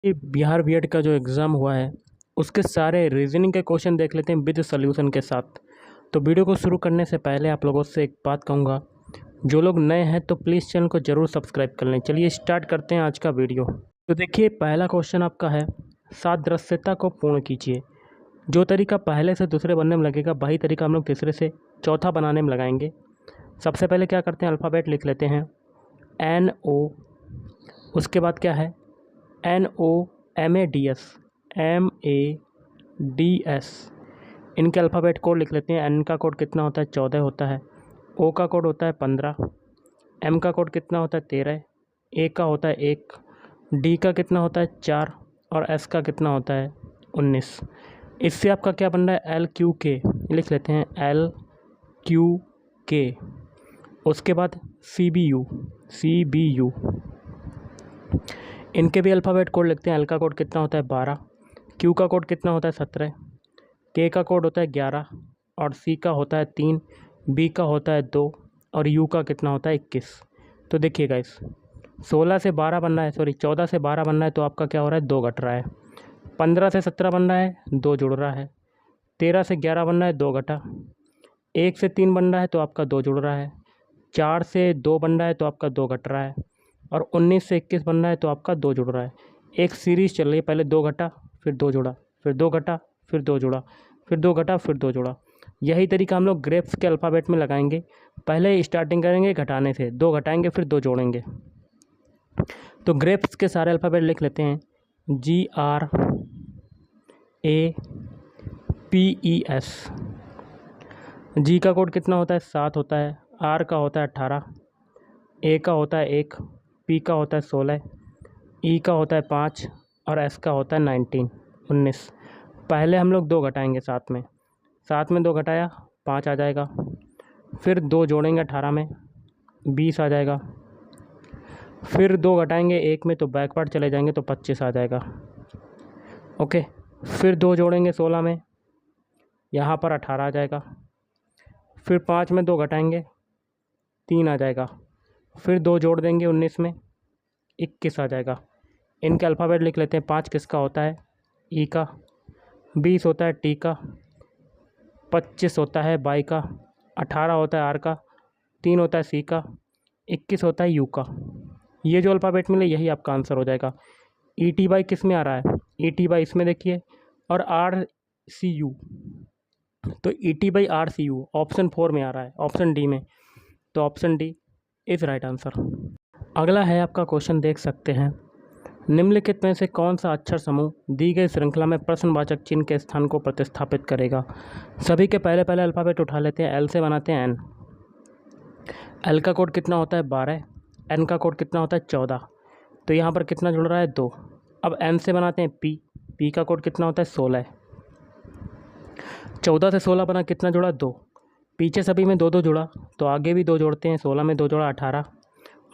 ये बिहार बीएड का जो एग्ज़ाम हुआ है उसके सारे रीजनिंग के क्वेश्चन देख लेते हैं विद सॉल्यूशन के साथ। तो वीडियो को शुरू करने से पहले आप लोगों से एक बात कहूँगा, जो लोग नए हैं तो प्लीज़ चैनल को ज़रूर सब्सक्राइब कर लें। चलिए स्टार्ट करते हैं आज का वीडियो। तो देखिए पहला क्वेश्चन आपका है, सादृश्यता को पूर्ण कीजिए। जो तरीका पहले से दूसरे बनने में लगेगा वही तरीका हम लोग तीसरे से चौथा बनाने में लगाएंगे। सबसे पहले क्या करते हैं, अल्फ़ाबेट लिख लेते हैं NO, उसके बाद क्या है NOMADS, MADS। इनके अल्फ़ाबेट कोड लिख लेते हैं। N का कोड कितना होता है 14 होता है, O का कोड होता है 15, M का कोड कितना होता है 13, A का होता है 1, D का कितना होता है 4 और S का कितना होता है 19। इससे आपका क्या बन रहा है LQK, लिख लेते हैं LQK। उसके बाद CBU। इनके भी अल्फ़ाबेट कोड लिखते हैं। L का कोड कितना होता है 12, Q का कोड कितना होता है 17, K का कोड होता है 11 और C का होता है 3, B का होता है 2 और U का कितना होता है 21। तो देखिए गाइस, 14 से 12 बनना है, 14 से 12 बनना है तो आपका क्या हो रहा है 2 घट रहा है। 15 से 17 बनना है 2 जुड़ रहा है। 13 से 11 बनना है 2 घटा। 1 से 3 बन रहा है तो आपका 2 जुड़ रहा है। 4 से 2 बन रहा है तो आपका 2 घट रहा है और 19 से 21 बन रहा है तो आपका 2 जुड़ रहा है। एक सीरीज़ चल रही है, पहले 2 घटा फिर 2 जुड़ा, फिर 2 घटा फिर 2 जुड़ा, फिर 2 घटा फिर 2 जुड़ा। यही तरीका हम लोग ग्रेप्स के अल्फ़ाबेट में लगाएंगे। पहले स्टार्टिंग करेंगे घटाने से, 2 घटाएंगे फिर 2 जोड़ेंगे। तो ग्रेप्स के सारे अल्फ़ाबेट लिख लेते हैं GRAPES। जी का कोड कितना होता है 7 होता है, R का होता है 18, A का होता है 1, P का होता है 16, E का होता है 5 और S का होता है 19। पहले हम लोग 2 घटाएंगे साथ में 2 घटाया 5 आ जाएगा, फिर 2 जोड़ेंगे 18 में 20 आ जाएगा, फिर 2 घटाएंगे 1 में तो बैकवर्ड चले जाएंगे तो 25 आ जाएगा। ओके, फिर 2 जोड़ेंगे 16 में, यहाँ पर 18 आ जाएगा, फिर 5 में 2 घटाएंगे 3 आ जाएगा, फिर 2 जोड़ देंगे 19 में 21 आ जाएगा। इनके अल्फ़ाबेट लिख लेते हैं। 5 किसका होता है ई का, 20 होता है टी का, 25 होता है बाई का, 18 होता है आर का, 3 होता है सी का, 21 होता है यू का। ये जो अल्फ़ाबेट मिले यही आपका आंसर हो जाएगा। ई टी बाई किस में आ रहा है, ई टी बाई इसमें देखिए, और आर सी यू, तो E T by R C U option 4 में आ रहा है, ऑप्शन डी में। तो option D is right answer. अगला है आपका क्वेश्चन, देख सकते हैं, निम्नलिखित में से कौन सा अक्षर समूह दी गई श्रृंखला में प्रश्नवाचक चिन्ह के स्थान को प्रतिस्थापित करेगा। सभी के पहले पहले अल्फ़ाबेट उठा लेते हैं। एल से बनाते हैं एन। एल का कोड कितना होता है 12, एन का कोड कितना होता है 14, तो यहाँ पर कितना जुड़ रहा है 2। अब एन से बनाते हैं पी, पी का कोड कितना होता है 16, 14 से 16 बना, कितना जुड़ा 2। पीछे सभी में 2 2 जुड़ा तो आगे भी 2 जोड़ते हैं, 16 में 2 जोड़ा 18,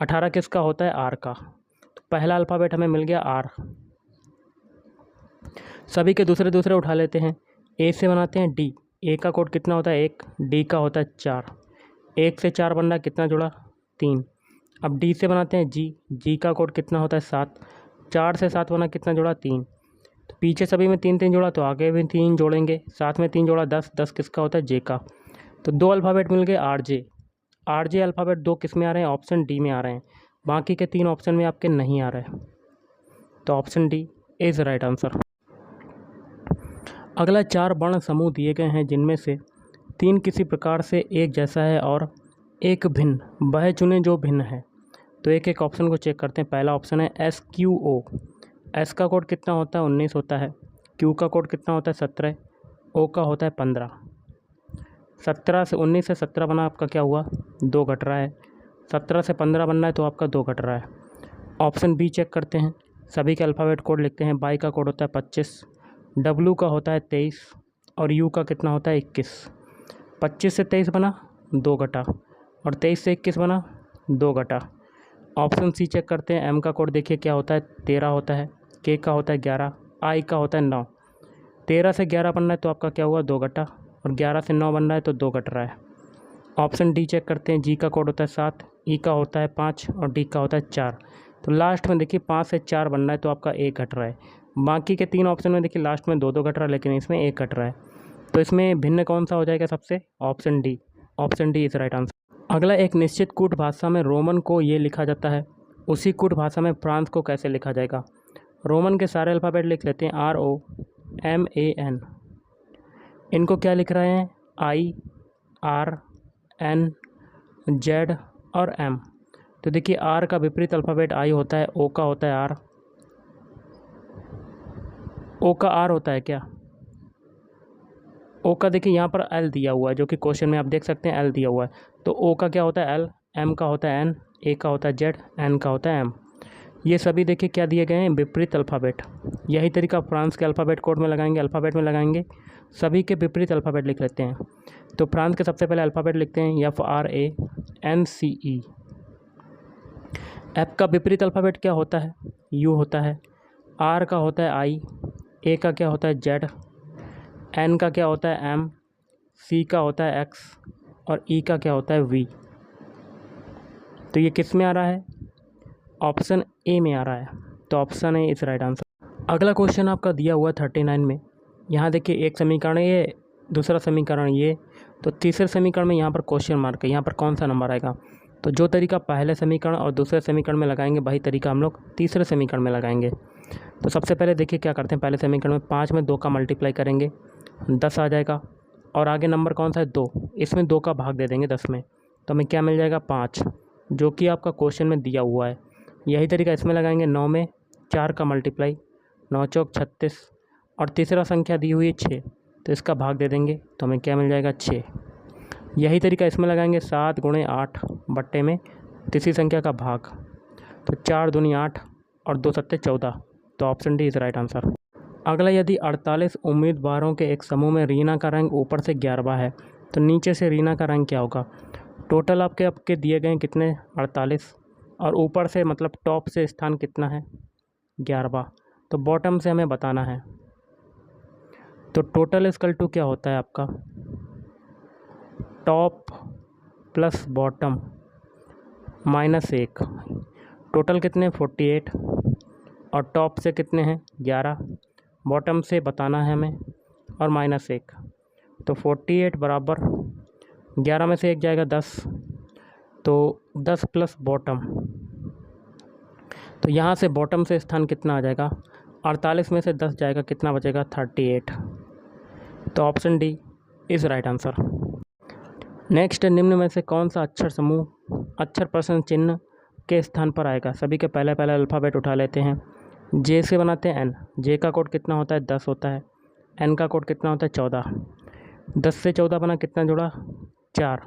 18 किसका होता है आर का। तो पहला अल्फ़ाबेट हमें मिल गया आर। सभी के दूसरे दूसरे उठा लेते हैं। ए से बनाते हैं डी, ए का कोड कितना होता है 1, डी का होता है 4, 1 से 4 बन रहा है, कितना जुड़ा 3। अब डी से बनाते हैं जी, जी का कोड कितना होता है 7, 4 से 7 बना, कितना जुड़ा 3। तो पीछे सभी में 3 3 जोड़ा तो आगे भी 3 जोड़ेंगे, साथ में 3 जोड़ा 10, 10 किसका होता है जे का। तो 2 अल्फ़ाबेट मिल गए R J. R J alphabet 2 किस में आ रहे हैं, ऑप्शन डी में आ रहे हैं, बाकी के 3 ऑप्शन में आपके नहीं आ रहे हैं। तो option D is right answer. अगला 4 वर्ण समूह दिए गए हैं जिनमें से 3 किसी प्रकार से एक जैसा है और एक भिन्न, वह चुनें जो भिन्न है। तो एक एक ऑप्शन को चेक करते हैं। पहला ऑप्शन है SQO। एस का कोड कितना होता है 19 होता है, क्यू का कोड कितना होता है 17, ओ का होता है 15। 17 से 19 से 17 बना, आपका क्या हुआ 2 घट रहा है। 17 से 15 बनना है तो आपका 2 घट रहा है। ऑप्शन बी चेक करते हैं। सभी के अल्फ़ाबेट कोड लिखते हैं। बाई का कोड होता है 25, डब्लू का होता है 23 और यू का कितना होता है 21। 25 से 23 बना 2 घटा और 23 से 21 बना 2 घटा। ऑप्शन सी चेक करते हैं। एम का कोड देखिए क्या होता है 13 होता है, के का होता है 11, आई का होता है 9। 13 से 11 बन रहा है तो आपका क्या हुआ 2 घटा और 11 से 9 बन रहा है तो 2 घट रहा है। ऑप्शन डी चेक करते हैं। जी का कोड होता है 7, ई का होता है 5 और डी का होता है 4। तो लास्ट में देखिए 5 से 4 बन रहा है तो आपका 1 घट रहा है। बाकी के 3 ऑप्शन में देखिए लास्ट में 2-2 घट रहा है, लेकिन इसमें 1 घट रहा है। तो इसमें भिन्न कौन सा हो जाएगा सबसे? Option D. Option D is right answer. अगला, एक निश्चित कूट भाषा में रोमन को ये लिखा जाता है, उसी कूट भाषा में फ्रांस को कैसे लिखा जाएगा? रोमन के सारे अल्फ़ाबेट लिख लेते हैं, ROMAN। इनको क्या लिख रहे हैं? IRNZ और M। तो देखिए R का विपरीत अल्फ़ाबेट I होता है, O का होता है R। O का R होता है क्या? O का देखिए यहाँ पर L दिया हुआ है, जो कि क्वेश्चन में आप देख सकते हैं L दिया हुआ है। तो O का क्या होता है? L, M का होता है N, A का होता है Z, N का होता है M। ये सभी देखिए क्या दिए गए हैं? विपरीत अल्फ़ाबेट। यही तरीका फ्रांस के अल्फ़ाबेट कोड में लगाएंगे, अल्फ़ाबेट में लगाएंगे, सभी के विपरीत अल्फ़ाबेट लिख लेते हैं। तो फ्रांस के सबसे पहले अल्फ़ाबेट लिखते हैं FRANCE। F का विपरीत अल्फ़ाबेट क्या होता है? U होता है। R का होता है I, A का क्या होता है Z, N का क्या होता है M, C का होता है X और E का क्या होता है V। तो ये किस में आ रहा है? ऑप्शन ए में आ रहा है। तो option A is right answer. अगला क्वेश्चन आपका दिया हुआ 39 में। यहाँ देखिए एक समीकरण है ये, दूसरा समीकरण ये, तो तीसरे समीकरण में यहाँ पर क्वेश्चन मार्क है, यहाँ पर कौन सा नंबर आएगा? तो जो तरीका पहले समीकरण और दूसरे समीकरण में लगाएंगे वही तरीका हम लोग तीसरे समीकरण में लगाएंगे। तो सबसे पहले देखिए क्या करते हैं, पहले समीकरण में 5 में 2 का मल्टीप्लाई करेंगे, 10 आ जाएगा। और आगे नंबर कौन सा है? 2, इसमें 2 का भाग दे देंगे 10 में, तो हमें क्या मिल जाएगा? 5, जो कि आपका क्वेश्चन में दिया हुआ है। यही तरीका इसमें लगाएंगे, 9 में 4 का मल्टीप्लाई, 9 चौक 36, और तीसरा संख्या दी हुई है 6, तो इसका भाग दे देंगे, तो हमें क्या मिल जाएगा? 6। यही तरीका इसमें लगाएंगे, 7 गुणे 8 बट्टे में तीसरी संख्या का भाग, तो 4 दूनी 8 और 2 सत्ते 14। तो option D is right answer. अगला, यदि 48 उम्मीदवारों के एक समूह में रीना का रैंक ऊपर से 11वां है तो नीचे से रीना का रैंक क्या होगा? टोटल आपके दिए गए हैं कितने? 48, और ऊपर से मतलब टॉप से स्थान कितना है? 11वां। तो बॉटम से हमें बताना है। तो टोटल इक्वल टू क्या होता है आपका? Top plus bottom minus 1। Total कितने? 48, और टॉप से कितने हैं? 11, बॉटम से बताना है हमें, और माइनस 1। तो 48 बराबर 11 में से 1 जाएगा 10, तो 10 प्लस बॉटम, तो यहाँ से बॉटम से स्थान कितना आ जाएगा? 48 में से 10 जाएगा, कितना बचेगा? 38। तो option D is right answer. Next, निम्न में से कौन सा अक्षर समूह अक्षर प्रश्न चिन्ह के स्थान पर आएगा? सभी के पहले पहले अल्फ़ाबेट उठा लेते हैं। जे से बनाते हैं एन। जे का कोड कितना होता है? 10 होता है। एन का कोड कितना होता है? 14। 10 से 14 बना, कितना जुड़ा? 4।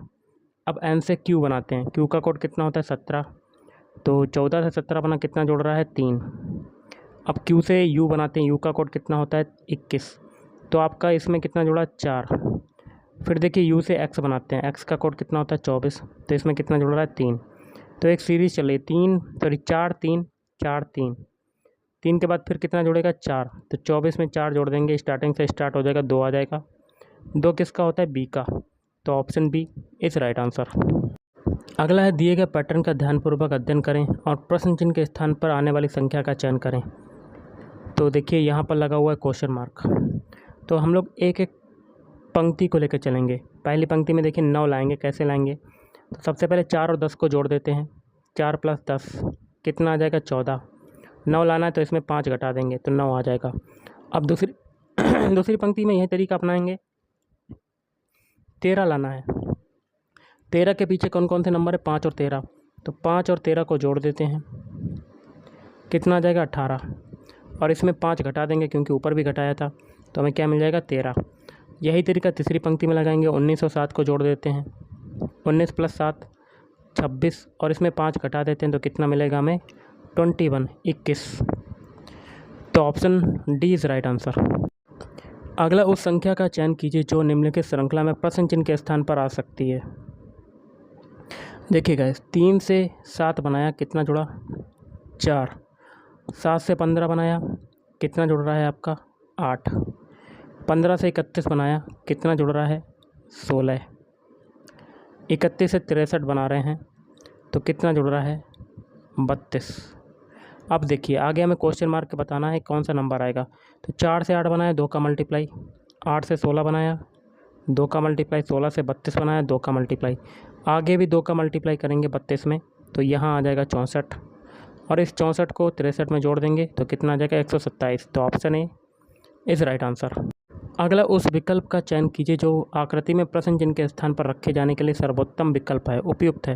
अब एन से क्यू बनाते हैं। क्यू का कोड कितना होता है? 17। तो 14 से 17 बना, कितना जुड़ रहा है? 3। अब क्यू से यू बनाते हैं। यू का कोड कितना होता है? 21। तो आपका इसमें कितना जुड़ा? 4। फिर देखिए यू से एक्स बनाते हैं। एक्स का कोड कितना होता है? 24। तो इसमें कितना जुड़ रहा है? 3। तो एक सीरीज़ चले, 4 3 4 3। 3 के बाद फिर कितना जुड़ेगा? 4। तो 24 में 4 जोड़ देंगे, स्टार्टिंग से स्टार्ट हो जाएगा, 2 आ जाएगा। 2 किसका होता है? बी का। तो option B is right answer. अगला है, दिए गए पैटर्न का ध्यानपूर्वक अध्ययन करें और प्रश्न चिन्ह के स्थान पर आने वाली संख्या का चयन करें। तो देखिए यहाँ पर लगा हुआ है क्वेश्चन मार्क। तो हम लोग एक एक पंक्ति को लेकर चलेंगे। पहली पंक्ति में देखिए 9 लाएंगे। कैसे लाएंगे? तो सबसे पहले 4 और 10 को जोड़ देते हैं। 4 प्लस 10 कितना आ जाएगा? 14। 9 लाना है तो इसमें 5 घटा देंगे तो 9 आ जाएगा। अब दूसरी पंक्ति में यही तरीका अपनाएंगे। 13 लाना है। 13 के पीछे कौन कौन से नंबर है? 5 और 13। तो 5 और 13 को जोड़ देते हैं, कितना आ जाएगा? 18। और इसमें 5 घटा देंगे क्योंकि ऊपर भी घटाया था, तो हमें क्या मिल जाएगा? 13। यही तरीका तीसरी पंक्ति में लगाएंगे। 19 और 7 को जोड़ देते हैं। 19 प्लस 7 26, और इसमें 5 घटा देते हैं तो कितना मिलेगा हमें? 21 21। तो option D is right answer. अगला, उस संख्या का चयन कीजिए जो निम्नलिखित श्रृंखला में प्रश्न चिन्ह के स्थान पर आ सकती है। देखिएगा, 3 से 7 बनाया, कितना जुड़ा? 4। 7 से 15 बनाया, कितना जुड़ रहा है आपका? 8। 15 से 31 बनाया, कितना जुड़ रहा है? 16। 31 से 63 बना रहे हैं तो कितना जुड़ रहा है? 32। अब देखिए आगे हमें क्वेश्चन मार्क के बताना है कौन सा नंबर आएगा। तो 4 से 8 बनाया, 2 का मल्टीप्लाई, 8 से 16 बनाया, 2 का मल्टीप्लाई, 16 से 32 बनाया, 2 का मल्टीप्लाई, आगे भी 2 का मल्टीप्लाई करेंगे 32 में, तो यहाँ आ जाएगा 64, और इस 64 को 63 में जोड़ देंगे तो कितना आ जाएगा 127। तो option A is right answer. अगला उस विकल्प का चयन कीजिए जो आकृति में प्रश्न जिनके स्थान पर रखे जाने के लिए सर्वोत्तम विकल्प है, उपयुक्त है।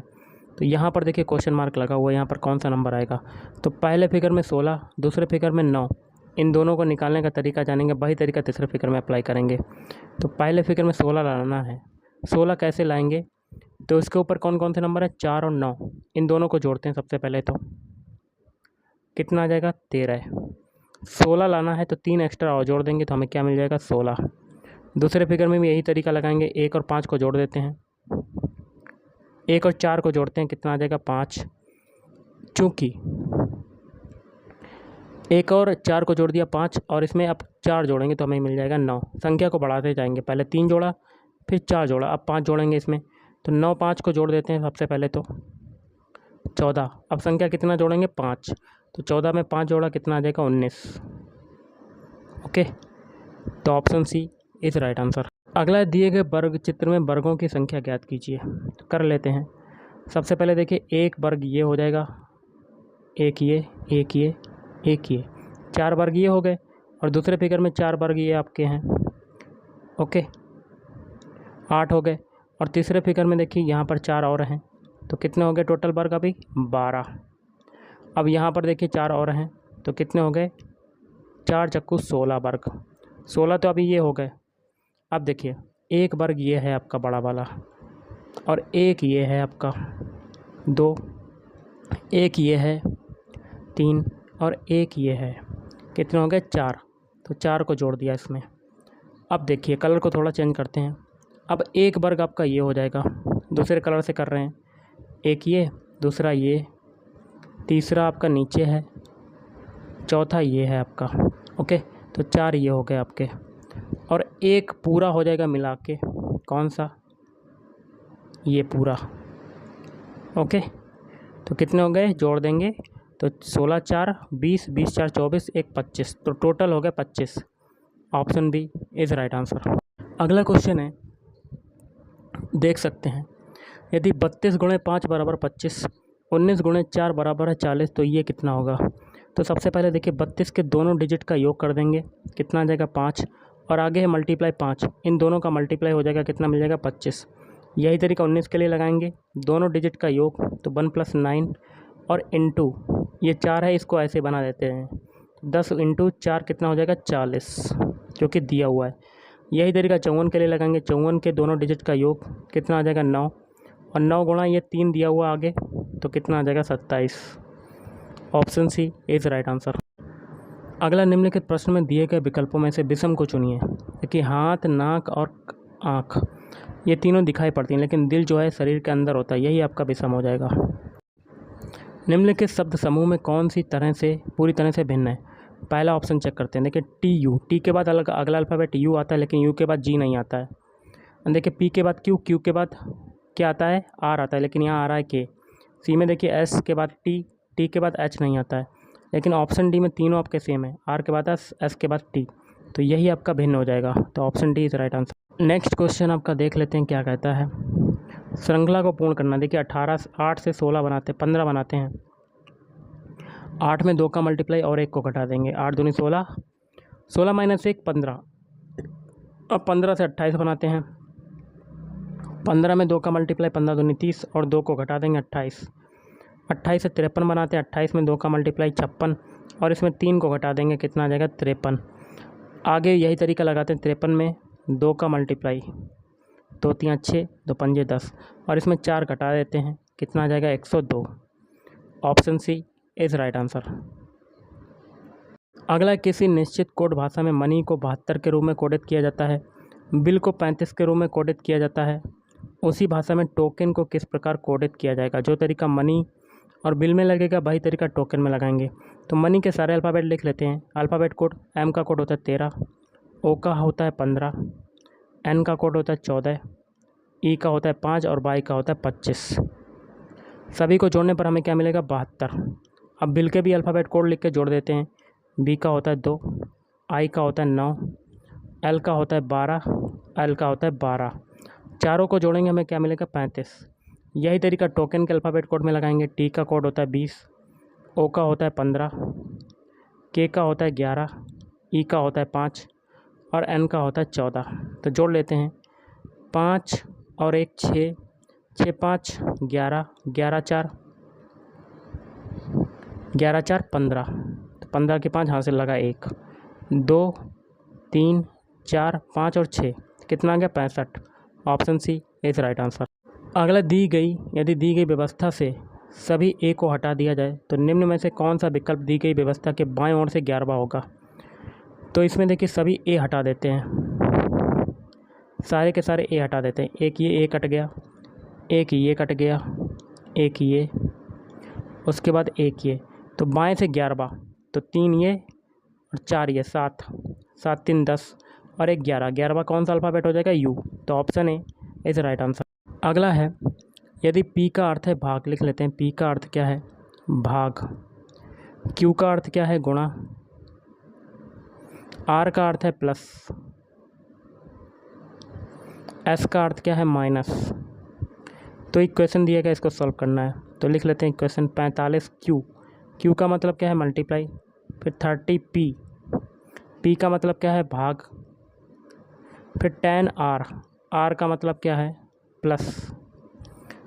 तो यहाँ पर देखिए क्वेश्चन मार्क लगा हुआ है, यहाँ पर कौन सा नंबर आएगा। तो पहले फिगर में 16, दूसरे फिगर में 9, इन दोनों को निकालने का तरीका जानेंगे, वही तरीका तीसरे फिगर में अप्लाई करेंगे। तो पहले फिगर में 16 लाना है, 16 कैसे लाएंगे, तो इसके ऊपर कौन कौन से नंबर है, 4 और 9, इन दोनों को जोड़ते हैं सबसे पहले। तो कितना आ जाएगा 13। 16 लाना है तो 3 एक्स्ट्रा और जोड़ देंगे तो हमें क्या मिल जाएगा 16। दूसरे फिगर में भी यही तरीका लगाएंगे, 1 और 5 को जोड़ देते हैं, 1 और 4 को जोड़ते हैं, कितना आ जाएगा 5। चूँकि 1 और 4 को जोड़ दिया 5, और इसमें अब 4 जोड़ेंगे तो हमें मिल जाएगा 9। संख्या को बढ़ाते जाएंगे, पहले 3 जोड़ा, फिर 4 जोड़ा, अब 5 जोड़ेंगे इसमें, तो 9 5 को जोड़ देते हैं सबसे पहले तो 14। अब संख्या कितना जोड़ेंगे 5, तो 14 में 5 जोड़ा कितना आ जाएगा 19। ओके, तो option C is right answer. अगला दिए गए वर्ग चित्र में वर्गों की संख्या ज्ञात कीजिए। तो कर लेते हैं। सबसे पहले देखिए एक वर्ग ये हो जाएगा, एक ये, एक ये, एक ये, 4 वर्ग ये हो गए, और दूसरे फिगर में 4 वर्ग ये आपके हैं। ओके, 8 हो गए, और तीसरे फिगर में देखिए यहाँ पर 4 और हैं, तो कितने हो गए टोटल वर्ग अभी 12। अब यहाँ पर देखिए 4 और हैं, तो कितने हो गए 4 चक्कू 16 वर्ग, 16 तो अभी ये हो गए। अब देखिए एक वर्ग ये है आपका बड़ा वाला, और एक ये है आपका 2, एक ये है 3, और एक ये है, कितने हो गए 4। तो 4 को जोड़ दिया इसमें। अब देखिए कलर को थोड़ा चेंज करते हैं। अब एक वर्ग आपका ये हो जाएगा, दूसरे कलर से कर रहे हैं, एक ये, दूसरा ये, तीसरा आपका नीचे है, चौथा ये है आपका। ओके, तो 4 ये हो गए आपके, और एक पूरा हो जाएगा मिला के, कौन सा, ये पूरा। ओके, तो कितने हो गए जोड़ देंगे तो 16 4 20, 20 4 24, 1 25, तो टोटल हो गया 25। Option B is right answer. अगला क्वेश्चन है, देख सकते हैं, यदि 32 गुणे 5 बराबर 25, 19 गुणे 4 बराबर है 40, तो ये कितना होगा। तो सबसे पहले देखिए 32 के दोनों डिजिट का योग कर देंगे, कितना आ जाएगा 5, और आगे है मल्टीप्लाई 5, इन दोनों का मल्टीप्लाई हो जाएगा, कितना मिल जाएगा 25। यही तरीका 19 के लिए लगाएंगे, दोनों डिजिट का योग, तो 1 + 9, और इंटू ये 4 है, इसको ऐसे बना देते हैं, 10 इंटू 4 कितना हो जाएगा 40, जो कि दिया हुआ है। यही तरीका 54 के लिए लगाएंगे, 54 के दोनों डिजिट का योग कितना आ जाएगा 9, और 9 गुणा ये 3 दिया हुआ आगे, तो कितना आ जाएगा 27। Option C is right answer. अगला निम्नलिखित प्रश्न में दिए गए विकल्पों में से विषम को चुनिए। देखिए हाथ, नाक और आँख ये तीनों दिखाई पड़ती हैं, लेकिन दिल जो है शरीर के अंदर होता है, यही आपका विषम हो जाएगा। निम्नलिखित शब्द समूह में कौन सी तरह से पूरी तरह से भिन्न है। पहला ऑप्शन चेक करते हैं। देखिए टी यू, टी के बाद अगला अल्फ़ाबेट यू आता है, लेकिन यू के बाद जी नहीं आता है। देखिए पी के बाद क्यू, क्यू के बाद क्या आता है आर आता है, लेकिन यहाँ आ रहा है के। सी में देखिए एस के बाद टी, टी के बाद एच नहीं आता है, लेकिन ऑप्शन डी में तीनों आपके सेम है, आर के बाद एस के बाद टी, तो यही आपका भिन्न हो जाएगा। तो option D is right answer. Next question आपका देख लेते हैं क्या कहता है। श्रृंखला को पूर्ण करना। देखिए 8 से 16 बनाते 15 बनाते हैं, 8 में 2 का मल्टीप्लाई और 1 को घटा देंगे, 8 दूनी 16, 16 - 1 15, अब 15 से 28 बनाते हैं, 15 में 2 का मल्टीप्लाई, 15 दूनी 30, और 2 को घटा देंगे 28, 28 से 53 बनाते हैं, 28 में 2 का मल्टीप्लाई 56, और इसमें 3 को घटा देंगे, कितना आ जाएगा 53। आगे यही तरीका लगाते हैं, 53 में 2 का मल्टीप्लाई, 2 3 6, 2 5 10, और इसमें 4 घटा देते हैं, कितना आ जाएगा 102। Option C is right answer. अगला, किसी निश्चित कोड भाषा में मनी को 72 के रूप में कोडित किया जाता है, बिल को 35 के रूप में कोडित किया जाता है। उसी भाषा में टोकन को किस प्रकार कोडित किया जाएगा। जो तरीका मनी और बिल में लगेगा वही तरीका टोकन में लगाएंगे। तो मनी के सारे अल्फ़ाबेट लिख लेते हैं। अल्फ़ाबेट कोड, एम का कोड होता है 13, ओ का होता है 15, एन का कोड होता है 14, ई का होता है 5, और वाई का होता है 25। सभी को जोड़ने पर हमें क्या मिलेगा 72। अब बिल के भी अल्फ़ाबेट कोड लिख के जोड़ देते हैं। बी का होता है 2, आई का होता है 9, एल का होता है 12, एल का होता है 12। चारों को जोड़ेंगे हमें क्या मिलेगा 35। यही तरीका टोकन के अल्फ़ाबेट कोड में लगाएंगे। टी का कोड होता है 20, ओ का होता है 15, के का होता है 11, ई का होता है 5 और एन का होता है 14। तो जोड़ लेते हैं 5 और 1 6, 6 5 11, 11 4 11 4 15। तो 15 के 5 हाथ से लगा 1, 2 3 4 5 और 6, कितना आ गया 65। Option C is right answer. अगला यदि दी गई व्यवस्था से सभी ए को हटा दिया जाए तो निम्न में से कौन सा विकल्प दी गई व्यवस्था के बाएं ओर से 11वां होगा। तो इसमें देखिए सभी ए हटा देते हैं, सारे के सारे ए हटा देते हैं। एक ये ए कट गया, एक ये कट गया, एक ये, उसके बाद एक ये, तो बाएं से 11वां, तो 3 ये और 4 ये, 7 7 3 10 और एक 11, 11वां कौन सा अल्फ़ाबेट हो जाएगा यू। तो option A is right answer. अगला है यदि पी का अर्थ है भाग, लिख लेते हैं। पी का अर्थ क्या है भाग, क्यू का अर्थ क्या है गुणा, आर का अर्थ है प्लस, एस का अर्थ क्या है माइनस। तो इक्वेशन दिया गया, इसको सॉल्व करना है। तो लिख लेते हैं इक्वेशन 45 क्यू का मतलब क्या है मल्टीप्लाई, फिर 30 पी का मतलब क्या है भाग, फिर 10 आर का मतलब क्या है प्लस,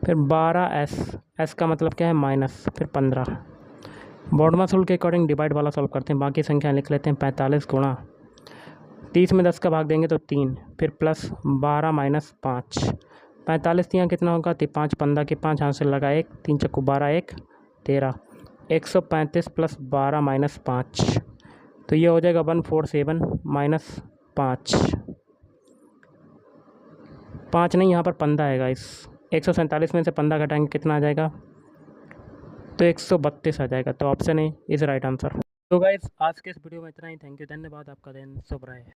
फिर 12 एस का मतलब क्या है माइनस, फिर 15। बॉडमा रूल के अकॉर्डिंग डिवाइड वाला सॉल्व करते हैं। बाकी संख्या लिख लेते हैं 45 गुणा 30 में 10 का भाग देंगे तो 3, फिर प्लस 12 माइनस 5। 45 यहाँ कितना होगा 5 15 के 5 हाथ से लगा 1, 3 चक्कू 12 1 13, 135 प्लस 12 माइनस 5, तो ये हो जाएगा 147 माइनस 5। 5 नहीं, यहाँ पर 15 आएगा। इस 147 में से 15 घटाएंगे कितना आ जाएगा, तो 132 आ जाएगा। तो option A is right answer. तो गाइस आज के इस वीडियो में इतना ही। थैंक यू, धन्यवाद, आपका दिन शुभ रहे।